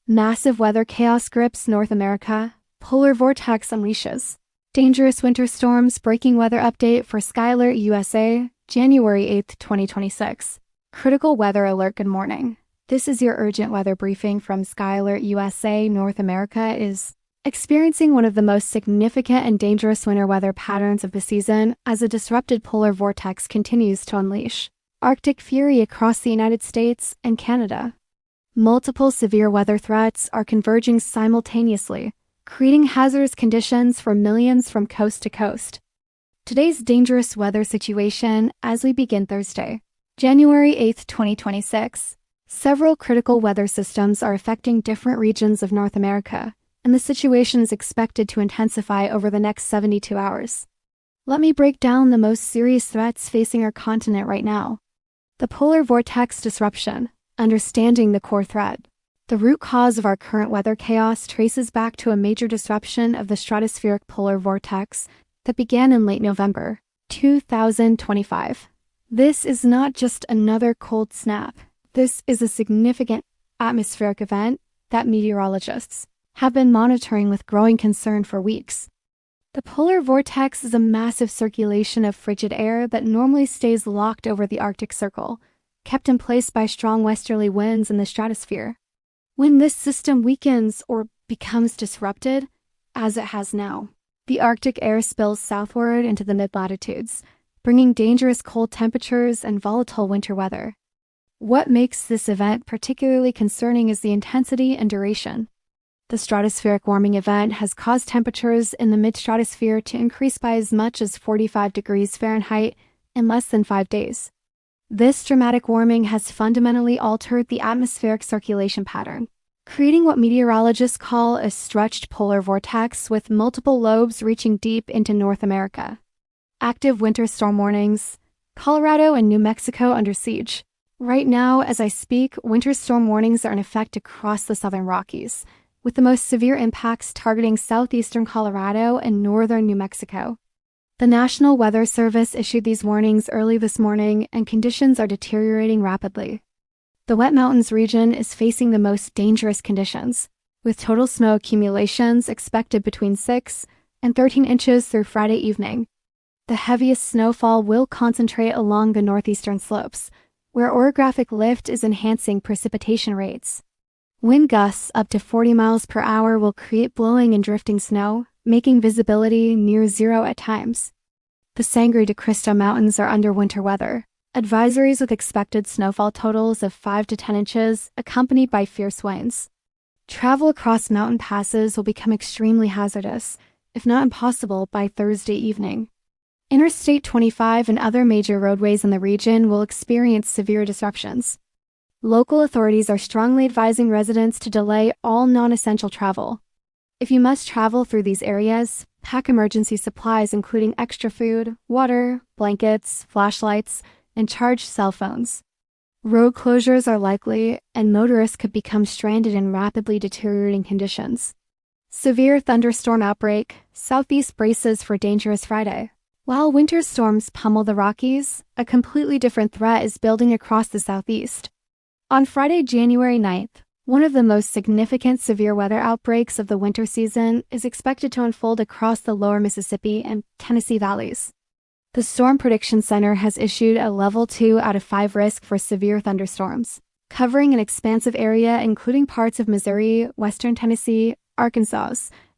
Massive weather chaos grips North America. Polar vortex unleashes. Dangerous winter storms. Breaking weather update for Skyalert USA, January 8, 2026. Critical weather alert. Good morning. This is your urgent weather briefing from Skyalert USA. North America is experiencing one of the most significant and dangerous winter weather patterns of the season as a disrupted polar vortex continues to unleash Arctic fury across the United States and Canada. Multiple severe weather threats are converging simultaneously, creating hazardous conditions for millions from coast to coast. Today's dangerous weather situation as we begin Thursday, January 8, 2026. Several critical weather systems are affecting different regions of North America, and the situation is expected to intensify over the next 72 hours. Let me break down the most serious threats facing our continent right now. The polar vortex disruption. Understanding the core threat. The root cause of our current weather chaos traces back to a major disruption of the stratospheric polar vortex that began in late November 2025. This is not just another cold snap. This is a significant atmospheric event that meteorologists have been monitoring with growing concern for weeks. The polar vortex is a massive circulation of frigid air that normally stays locked over the Arctic Circle, kept in place by strong westerly winds in the stratosphere. When this system weakens or becomes disrupted, as it has now, the Arctic air spills southward into the mid-latitudes, bringing dangerous cold temperatures and volatile winter weather. What makes this event particularly concerning is the intensity and duration. The stratospheric warming event has caused temperatures in the mid-stratosphere to increase by as much as 45 degrees Fahrenheit in less than 5 days. This dramatic warming has fundamentally altered the atmospheric circulation pattern, creating what meteorologists call a stretched polar vortex with multiple lobes reaching deep into North America. Active winter storm warnings. Colorado and New Mexico under siege. Right now, as I speak, winter storm warnings are in effect across the southern Rockies, with the most severe impacts targeting southeastern Colorado and northern New Mexico. The National Weather Service issued these warnings early this morning, and conditions are deteriorating rapidly. The Wet Mountains region is facing the most dangerous conditions, with total snow accumulations expected between 6 and 13 inches through Friday evening. The heaviest snowfall will concentrate along the northeastern slopes, where orographic lift is enhancing precipitation rates. Wind gusts up to 40 miles per hour will create blowing and drifting snow, making visibility near zero at times. The Sangre de Cristo Mountains are under winter weather. Advisories with expected snowfall totals of 5 to 10 inches, accompanied by fierce winds. Travel across mountain passes will become extremely hazardous, if not impossible, by Thursday evening. Interstate 25 and other major roadways in the region will experience severe disruptions. Local authorities are strongly advising residents to delay all non-essential travel. If you must travel through these areas, pack emergency supplies including extra food, water, blankets, flashlights, and charged cell phones. Road closures are likely, and motorists could become stranded in rapidly deteriorating conditions. Severe thunderstorm outbreak. Southeast braces for dangerous Friday. While winter storms pummel the Rockies, a completely different threat is building across the southeast. On Friday, January 9th, one of the most significant severe weather outbreaks of the winter season is expected to unfold across the lower Mississippi and Tennessee valleys. The Storm Prediction Center has issued a level 2 out of 5 risk for severe thunderstorms, covering an expansive area including parts of Missouri, western Tennessee, Arkansas,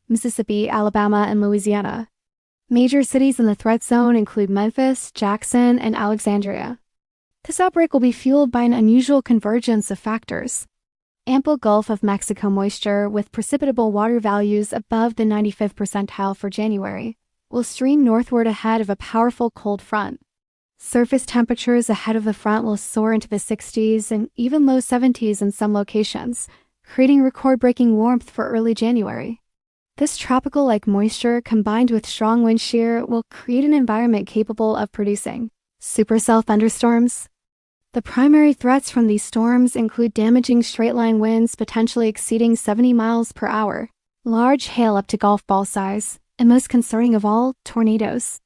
Mississippi, Alabama, and Louisiana. Major cities in the threat zone include Memphis, Jackson, and Alexandria. This outbreak will be fueled by an unusual convergence of factors. Ample Gulf of Mexico moisture with precipitable water values above the 95th percentile for January will stream northward ahead of a powerful cold front. Surface temperatures ahead of the front will soar into the 60s and even low 70s in some locations, creating record-breaking warmth for early January. This tropical-like moisture combined with strong wind shear will create an environment capable of producing supercell thunderstorms. The primary threats from these storms include damaging straight-line winds potentially exceeding 70 miles per hour, large hail up to golf ball size, and most concerning of all, tornadoes.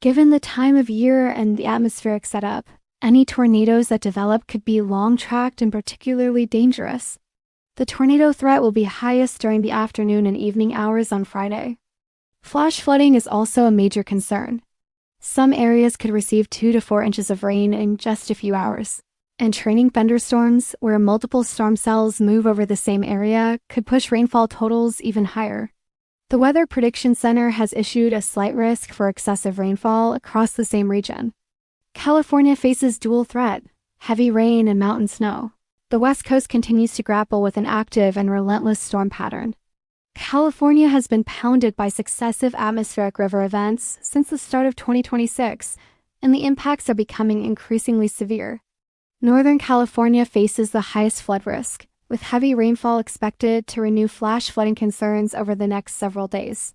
Given the time of year and the atmospheric setup, any tornadoes that develop could be long-tracked and particularly dangerous. The tornado threat will be highest during the afternoon and evening hours on Friday. Flash flooding is also a major concern. Some areas could receive 2 to 4 inches of rain in just a few hours. And training thunderstorms, where multiple storm cells move over the same area, could push rainfall totals even higher. The Weather Prediction Center has issued a slight risk for excessive rainfall across the same region. California faces dual threat: heavy rain and mountain snow. The West Coast continues to grapple with an active and relentless storm pattern. California has been pounded by successive atmospheric river events since the start of 2026, and the impacts are becoming increasingly severe. Northern California faces the highest flood risk, with heavy rainfall expected to renew flash flooding concerns over the next several days.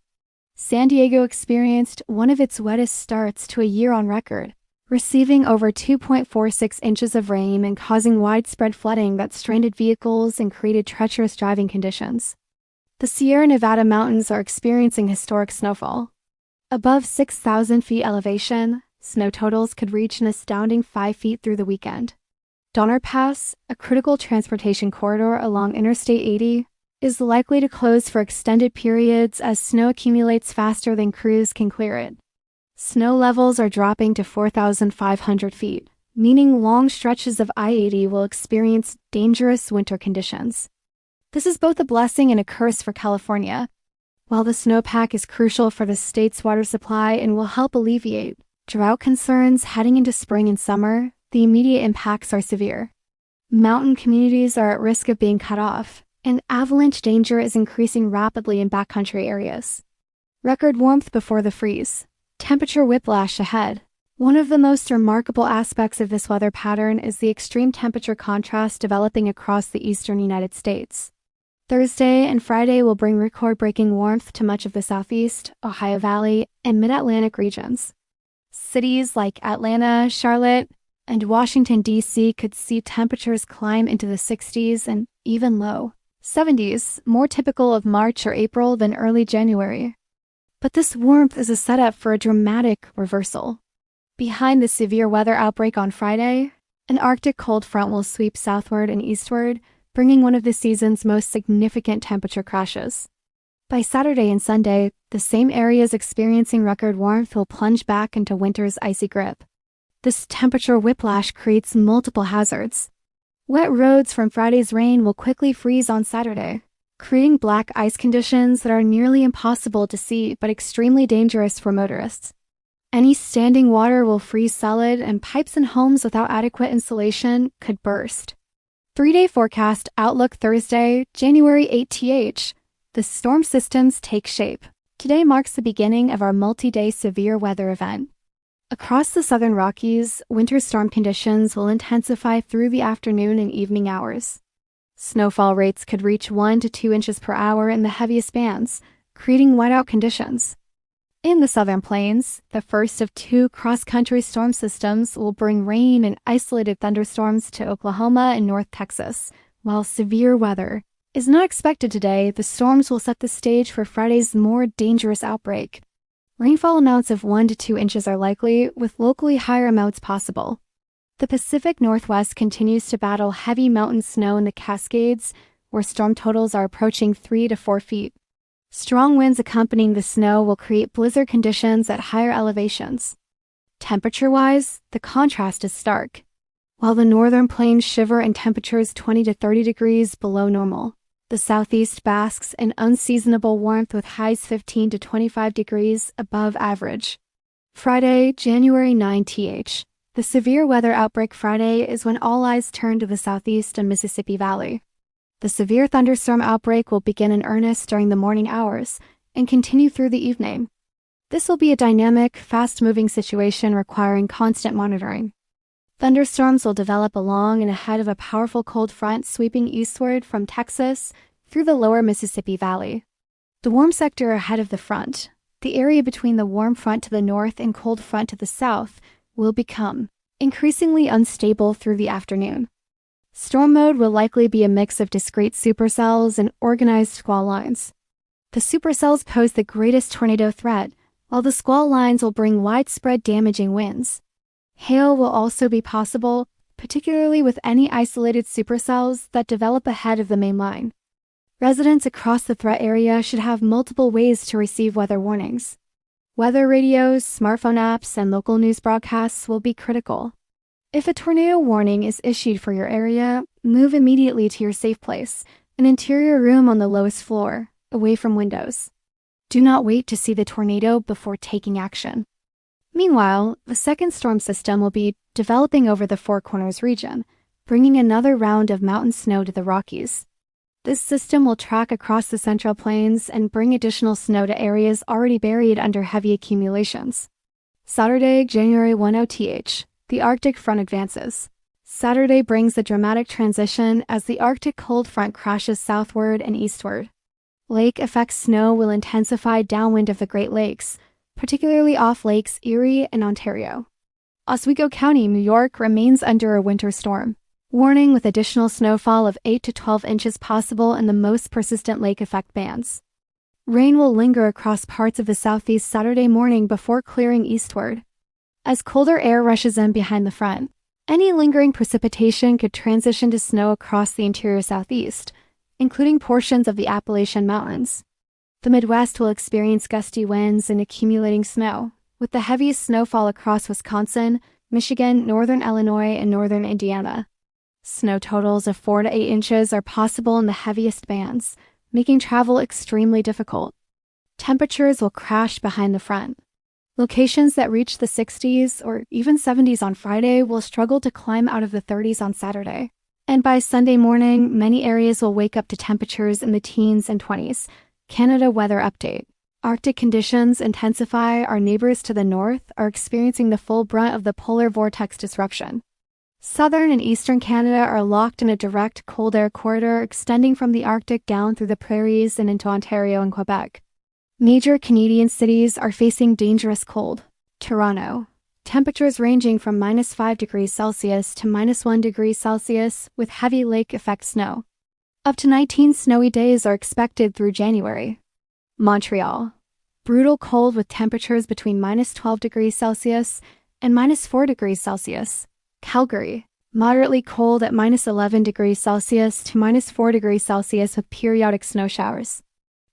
San Diego experienced one of its wettest starts to a year on record, receiving over 2.46 inches of rain and causing widespread flooding that stranded vehicles and created treacherous driving conditions. The Sierra Nevada mountains are experiencing historic snowfall. Above 6,000 feet elevation, snow totals could reach an astounding 5 feet through the weekend. Donner Pass, a critical transportation corridor along Interstate 80, is likely to close for extended periods as snow accumulates faster than crews can clear it. Snow levels are dropping to 4,500 feet, meaning long stretches of I-80 will experience dangerous winter conditions. This is both a blessing and a curse for California. While the snowpack is crucial for the state's water supply and will help alleviate drought concerns heading into spring and summer, the immediate impacts are severe. Mountain communities are at risk of being cut off, and avalanche danger is increasing rapidly in backcountry areas. Record warmth before the freeze. Temperature whiplash ahead. One of the most remarkable aspects of this weather pattern is the extreme temperature contrast developing across the eastern United States. Thursday and Friday will bring record-breaking warmth to much of the Southeast, Ohio Valley, and Mid-Atlantic regions. Cities like Atlanta, Charlotte, and Washington, D.C. could see temperatures climb into the 60s and even low 70s, more typical of March or April than early January. But this warmth is a setup for a dramatic reversal. Behind the severe weather outbreak on Friday, an Arctic cold front will sweep southward and eastward, bringing one of the season's most significant temperature crashes. By Saturday and Sunday, the same areas experiencing record warmth will plunge back into winter's icy grip. This temperature whiplash creates multiple hazards. Wet roads from Friday's rain will quickly freeze on Saturday, creating black ice conditions that are nearly impossible to see but extremely dangerous for motorists. Any standing water will freeze solid, and pipes in homes without adequate insulation could burst. 3-day forecast outlook Thursday, January 8th. The storm systems take shape. Today marks the beginning of our multi-day severe weather event. Across the southern Rockies, winter storm conditions will intensify through the afternoon and evening hours. Snowfall rates could reach 1 to 2 inches per hour in the heaviest bands, creating whiteout conditions. In the southern plains, the first of 2 cross-country storm systems will bring rain and isolated thunderstorms to Oklahoma and North Texas. While severe weather is not expected today, the storms will set the stage for Friday's more dangerous outbreak. Rainfall amounts of 1 to 2 inches are likely, with locally higher amounts possible. The Pacific Northwest continues to battle heavy mountain snow in the Cascades, where storm totals are approaching 3 to 4 feet. Strong winds accompanying the snow will create blizzard conditions at higher elevations. Temperature-wise, the contrast is stark. While the northern plains shiver in temperatures 20 to 30 degrees below normal, the southeast basks in unseasonable warmth with highs 15 to 25 degrees above average. Friday, January 9th. The severe weather outbreak Friday is when all eyes turn to the southeast and Mississippi Valley. The severe thunderstorm outbreak will begin in earnest during the morning hours and continue through the evening. This will be a dynamic, fast-moving situation requiring constant monitoring. Thunderstorms will develop along and ahead of a powerful cold front sweeping eastward from Texas through the lower Mississippi Valley. The warm sector ahead of the front, the area between the warm front to the north and cold front to the south, will become increasingly unstable through the afternoon. Storm mode will likely be a mix of discrete supercells and organized squall lines. The supercells pose the greatest tornado threat, while the squall lines will bring widespread damaging winds. Hail will also be possible, particularly with any isolated supercells that develop ahead of the main line. Residents across the threat area should have multiple ways to receive weather warnings. Weather radios, smartphone apps, and local news broadcasts will be critical. If a tornado warning is issued for your area, move immediately to your safe place, an interior room on the lowest floor, away from windows. Do not wait to see the tornado before taking action. Meanwhile, the second storm system will be developing over the Four Corners region, bringing another round of mountain snow to the Rockies. This system will track across the Central Plains and bring additional snow to areas already buried under heavy accumulations. Saturday, January 10th, the Arctic front advances. Saturday brings a dramatic transition as the Arctic cold front crashes southward and eastward. Lake effect snow will intensify downwind of the Great Lakes, particularly off Lakes Erie and Ontario. Oswego County, New York remains under a winter storm. Warning with additional snowfall of 8 to 12 inches possible in the most persistent lake effect bands. Rain will linger across parts of the southeast Saturday morning before clearing eastward. As colder air rushes in behind the front, any lingering precipitation could transition to snow across the interior southeast, including portions of the Appalachian Mountains. The Midwest will experience gusty winds and accumulating snow, with the heaviest snowfall across Wisconsin, Michigan, northern Illinois, and northern Indiana. Snow totals of 4 to 8 inches are possible in the heaviest bands, making travel extremely difficult. Temperatures will crash behind the front. Locations that reach the 60s or even 70s on Friday will struggle to climb out of the 30s on Saturday. And by Sunday morning, many areas will wake up to temperatures in the teens and 20s. Canada weather update. Arctic conditions intensify. Our neighbors to the north are experiencing the full brunt of the polar vortex disruption. Southern and eastern Canada are locked in a direct cold air corridor extending from the Arctic down through the prairies and into Ontario and Quebec. Major Canadian cities are facing dangerous cold. Toronto. Temperatures ranging from -5 degrees Celsius to -1 degree Celsius with heavy lake effect snow. Up to 19 snowy days are expected through January. Montreal. Brutal cold with temperatures between -12 degrees Celsius and -4 degrees Celsius. Calgary. Moderately cold at -11 degrees Celsius to -4 degrees Celsius with periodic snow showers.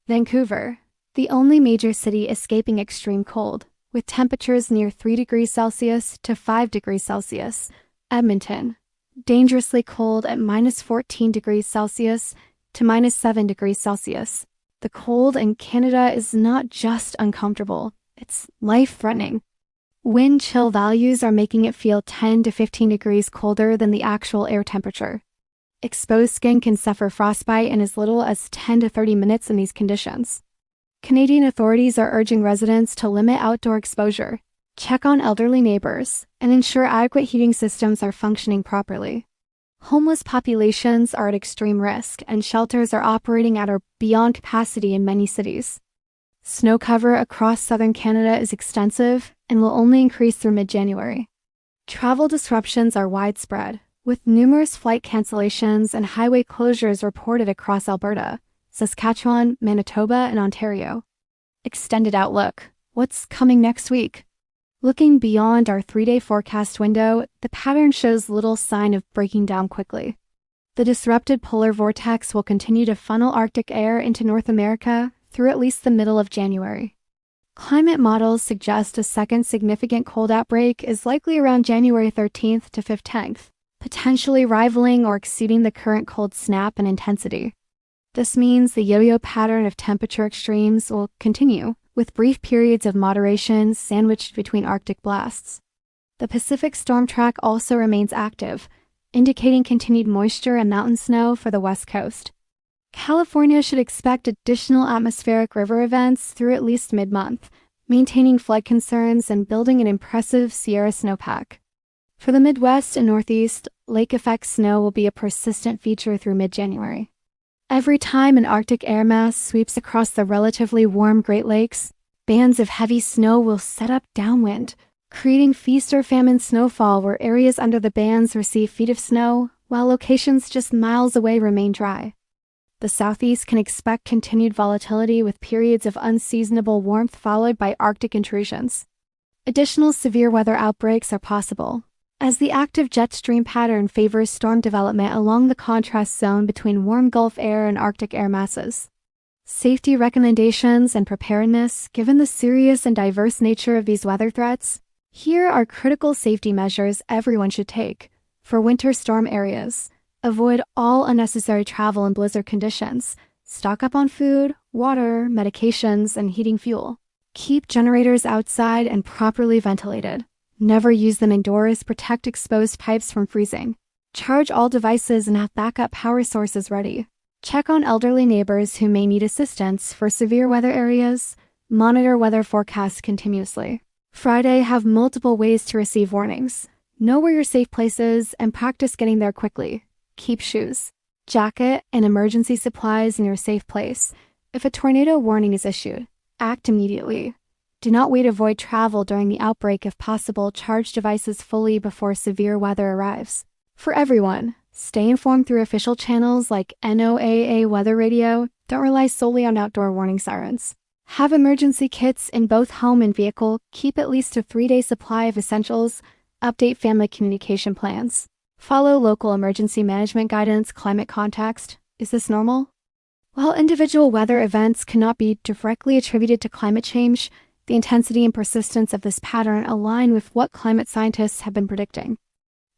Vancouver. The only major city escaping extreme cold, with temperatures near 3 degrees Celsius to 5 degrees Celsius. Edmonton. Dangerously cold at -14 degrees Celsius to -7 degrees Celsius. The cold in Canada is not just uncomfortable, it's life-threatening. Wind chill values are making it feel 10 to 15 degrees colder than the actual air temperature. Exposed skin can suffer frostbite in as little as 10 to 30 minutes in these conditions. Canadian authorities are urging residents to limit outdoor exposure, check on elderly neighbors, and ensure adequate heating systems are functioning properly. Homeless populations are at extreme risk, and shelters are operating at or beyond capacity in many cities. Snow cover across southern Canada is extensive and will only increase through mid-January. Travel disruptions are widespread, with numerous flight cancellations and highway closures reported across Alberta, Saskatchewan, Manitoba, and Ontario. Extended outlook. What's coming next week? Looking beyond our 3-day forecast window, the pattern shows little sign of breaking down quickly. The disrupted polar vortex will continue to funnel Arctic air into North America through at least the middle of January. Climate models suggest a second significant cold outbreak is likely around January 13th to 15th, potentially rivaling or exceeding the current cold snap in intensity. This means the yo-yo pattern of temperature extremes will continue, with brief periods of moderation sandwiched between Arctic blasts. The Pacific storm track also remains active, indicating continued moisture and mountain snow for the West Coast. California should expect additional atmospheric river events through at least mid-month, maintaining flood concerns and building an impressive Sierra snowpack. For the Midwest and Northeast, lake effect snow will be a persistent feature through mid-January. Every time an Arctic air mass sweeps across the relatively warm Great Lakes, bands of heavy snow will set up downwind, creating feast or famine snowfall where areas under the bands receive feet of snow, while locations just miles away remain dry. The Southeast can expect continued volatility with periods of unseasonable warmth followed by Arctic intrusions. Additional severe weather outbreaks are possible. as the active jet stream pattern favors storm development along the contrast zone between warm Gulf air and Arctic air masses. Safety recommendations and preparedness. Given the serious and diverse nature of these weather threats, here are critical safety measures everyone should take. For winter storm areas, avoid all unnecessary travel in blizzard conditions. Stock up on food, water, medications, and heating fuel. Keep generators outside and properly ventilated. Never use them indoors. Protect exposed pipes from freezing. Charge all devices and have backup power sources ready. Check on elderly neighbors who may need assistance. For severe weather areas, monitor weather forecasts continuously. Friday, have multiple ways to receive warnings. Know where your safe place is and practice getting there quickly. Keep shoes, jacket, and emergency supplies in your safe place. If a tornado warning is issued, act immediately. Do not wait to avoid travel during the outbreak if possible. Charge devices fully before severe weather arrives. For everyone, stay informed through official channels like NOAA Weather Radio. Don't rely solely on outdoor warning sirens. Have emergency kits in both home and vehicle. Keep at least a 3-day supply of essentials. Update family communication plans. Follow local emergency management guidance. Climate context. Is this normal? While individual weather events cannot be directly attributed to climate change, the intensity and persistence of this pattern align with what climate scientists have been predicting.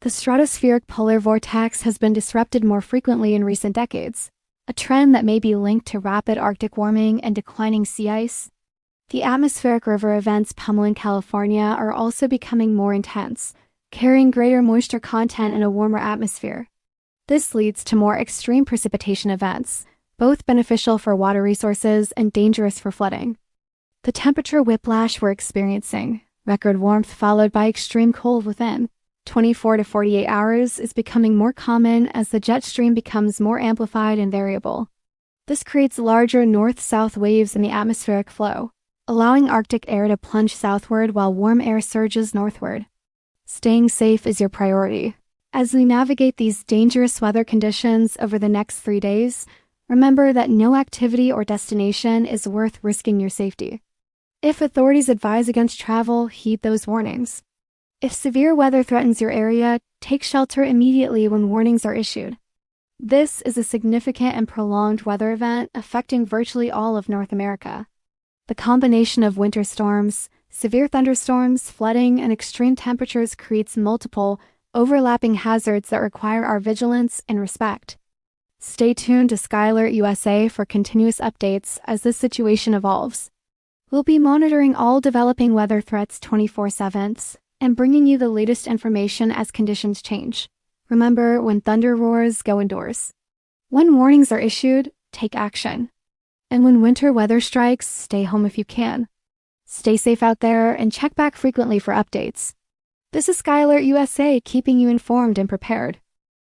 The stratospheric polar vortex has been disrupted more frequently in recent decades, a trend that may be linked to rapid Arctic warming and declining sea ice. The atmospheric river events pummeling California are also becoming more intense, carrying greater moisture content in a warmer atmosphere. This leads to more extreme precipitation events, both beneficial for water resources and dangerous for flooding. The temperature whiplash we're experiencing, record warmth followed by extreme cold within 24 to 48 hours, is becoming more common as the jet stream becomes more amplified and variable. This creates larger north-south waves in the atmospheric flow, allowing Arctic air to plunge southward while warm air surges northward. Staying safe is your priority. As we navigate these dangerous weather conditions over the next 3 days, remember that no activity or destination is worth risking your safety. If authorities advise against travel, heed those warnings. If severe weather threatens your area, take shelter immediately when warnings are issued. This is a significant and prolonged weather event affecting virtually all of North America. The combination of winter storms, severe thunderstorms, flooding, and extreme temperatures creates multiple, overlapping hazards that require our vigilance and respect. Stay tuned to SkyAlert USA for continuous updates as this situation evolves. We'll be monitoring all developing weather threats 24/7 and bringing you the latest information as conditions change. Remember, when thunder roars, go indoors. When warnings are issued, take action. And when winter weather strikes, stay home if you can. Stay safe out there and check back frequently for updates. This is SkyAlert USA, keeping you informed and prepared.